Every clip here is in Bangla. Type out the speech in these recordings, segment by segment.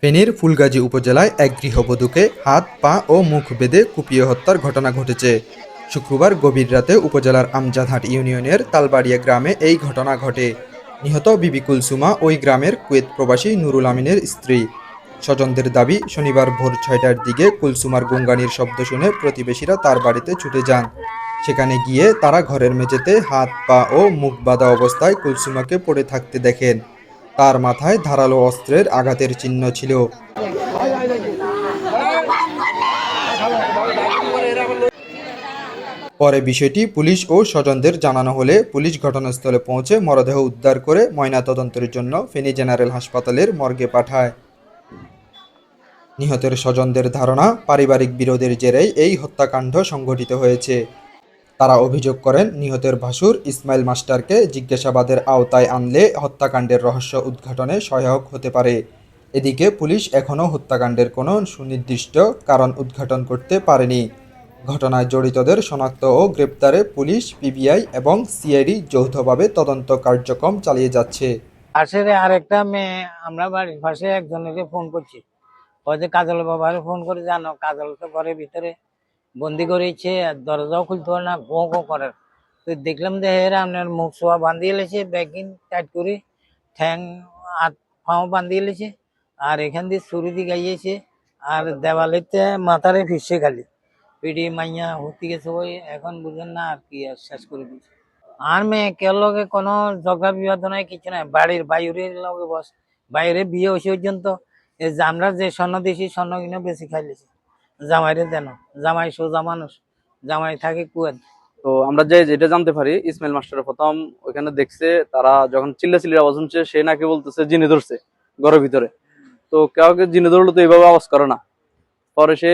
ফেনীর ফুলগাজী উপজেলায় এক গৃহবধূকে হাত পা ও মুখ বেঁধে কুপিয়ে হত্যার ঘটনা ঘটেছে। শুক্রবার গভীর রাতে উপজেলার আমজাদহাট ইউনিয়নের তালবাড়িয়া গ্রামে এই ঘটনা ঘটে। নিহত বিবি কুলসুমা ওই গ্রামের কুয়েত প্রবাসী নুরুল আমিনের স্ত্রী। স্বজনদের দাবি, শনিবার ভোর ৬টার দিকে কুলসুমার গুঙ্গানির শব্দ শুনে প্রতিবেশীরা তার বাড়িতে ছুটে যান। সেখানে গিয়ে তারা ঘরের মেঝেতে হাত পা ও মুখ বাঁধা অবস্থায় কুলসুমাকে পড়ে থাকতে দেখেন। তার মাথায় ধারালো অস্ত্রের আঘাতের চিহ্ন ছিল। পরে বিষয়টি পুলিশ ও স্বজনদের জানানো হলে পুলিশ ঘটনাস্থলে পৌঁছে মরদেহ উদ্ধার করে ময়নাতদন্তের জন্য ফেনী জেনারেল হাসপাতালের মর্গে পাঠায়। নিহতের স্বজনদের ধারণা, পারিবারিক বিরোধের জেরেই এই হত্যাকাণ্ড সংঘটিত হয়েছে। তারা অভিযোগ করেন, নিহতের ভাসুর ইসমাইল মাস্টারকে জিজ্ঞাসাবাদের আওতায় আনলে হত্যাকাণ্ডের রহস্য উদ্ঘাটনে সহায়ক হতে পারে। এদিকে পুলিশ এখনও হত্যাকাণ্ডের কোনো সুনির্দিষ্ট কারণ উদ্ঘাটন করতে পারেনি। ঘটনায় জড়িতদের শনাক্ত ও গ্রেপ্তারে পুলিশ, পিবিআই এবং সিআইডি যৌথভাবে তদন্ত কার্যক্রম চালিয়ে যাচ্ছে। পাশের আরেকটা মেয়ে, আমরা বাড়ির পাশে একজনকে ফোন করছি, ওই যে কাজল বাবার ফোন করে, জানো কাজল তো ঘরের ভিতরে বন্দি করেছে, দরজাও খুলতে পারে না, ঘো ঘো করে। তো দেখলাম যে এরা আপনার মুখ সোয়া বান্ধিয়ে লেছে, ব্যাগিন টাইট করে, ঠ্যাং হাত পাও বান্ধিয়ে লেছে, আর এখান দিয়ে ছুরি দিয়ে গাইয়েছে, আর দেওয়ালেতে মাথারে ফিসে খালি পিডি মাইয়া হতে গেছে। ওই এখন বুঝেন না আর কি, আর শেষ করে দিচ্ছে। আর মেয়েকের লগে কোনো ঝগড়া বিবাদ নাই, কিছু নাই, বাড়ির বাইরের লগে বস, বাইরে বিয়ে হয়েছে পর্যন্ত আমরা যে স্বর্ণ দিয়েছি স্বর্ণ কিনে বেশি খাইলেছি। জামাইরে দেন, জামাই সোজা মানুষ, জামাই থাকে কুয়েত। তো আমরা যেটা জানতে পারি, ইসমাইল মাস্টারের প্রথম ওইখানে দেখছে, তারা যখন চিল্লাচিল্লির আওয়াজ শুনছে, সে নাকি বলতেছে জিনে ধরছে ঘরের ভিতরে। তো কাউকে জিনে ধরলো তো এইভাবে আওয়াজ করে না। পরে সে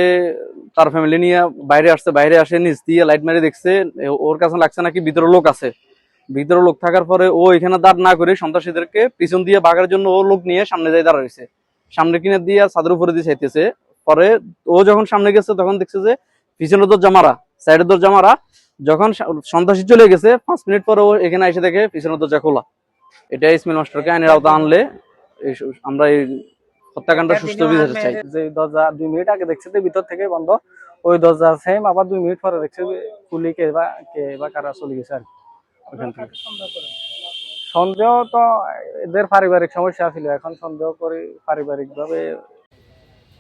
তার ফ্যামিলি নিয়ে বাইরে আসছে, বাইরে আসে নিচ দিয়ে লাইট মেরে দেখছে, ওর কাছে লাগছে নাকি ভিতরে লোক আছে। ভিতরে লোক থাকার পরে ও এখানে দাঁড় না করে সন্ত্রাসীদেরকে পিছন দিয়ে বাগার জন্য ও লোক নিয়ে সামনে যাই দাঁড়াইছে, সামনে কিনে দিয়ে ছাদের উপরে দিয়ে চাইতেছে। পরে ও যখন সামনে গেছে তখন দেখছে যে পিছনের দরজা মারা, সাইডের দরজা মারা। যখন সন্ত্রাসী চলে গেছে 5 মিনিট পরে ও এখানে এসে দেখে পিছনের দরজা খোলা। এটা ইসমাইল মাস্টারকে আইনের আওতা আনলে আমরা এই হত্যাকাণ্ড সুষ্ঠু বিচার চাই। যে দরজা 2 মিনিট আগে দেখছে যে ভিতর থেকে বন্ধ, ওই দরজা সেম আবার 2 মিনিট পরে দেখছে যে খুলি কে বা কারা চলে গেছে আর ওখান থেকে। সন্দেহ তো এদের পারিবারিক সমস্যা ছিল, এখন সন্দেহ করি পারিবারিক ভাবে।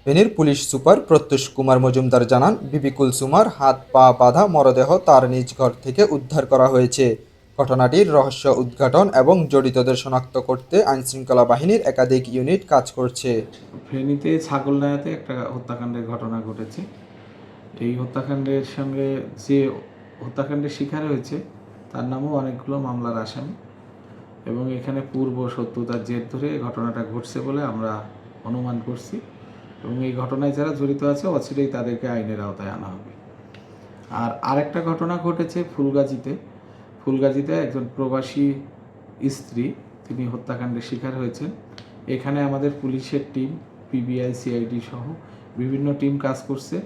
ফেনীর পুলিশ সুপার প্রত্যুষ কুমার মজুমদার জানান, বিবি কুলসুমার হাত পা বাঁধা মরদেহ তার নিজ ঘর থেকে উদ্ধার করা হয়েছে। ঘটনাটির রহস্য উদ্ঘাটন এবং জড়িতদের শনাক্ত করতে আইনশৃঙ্খলা বাহিনীর একাধিক ইউনিট কাজ করছে। ফেনীতে ছাগলনাইয়াতে একটা হত্যাকাণ্ডের ঘটনা ঘটেছে। এই হত্যাকাণ্ডের সঙ্গে যে হত্যাকাণ্ডের শিকার হয়েছে তার নামও অনেকগুলো মামলার আসামি, এবং এখানে পূর্ব শত্রুতার জের ধরে ঘটনাটা ঘটছে বলে আমরা অনুমান করছি, এবং এই ঘটনায় যারা জড়িত আছে অচিরেই তাদেরকে আইনের আওতায় আনা হবে। আর আরেকটা ঘটনা ঘটেছে ফুলগাজীতে একজন প্রবাসী স্ত্রী, তিনি হত্যাকাণ্ডের শিকার হয়েছেন। এখানে আমাদের পুলিশের টিম, পিবিআই, সিআইডি সহ বিভিন্ন টিম কাজ করছে।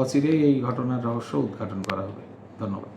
অচিরেই এই ঘটনার রহস্য উদ্ঘাটন করা হবে। ধন্যবাদ।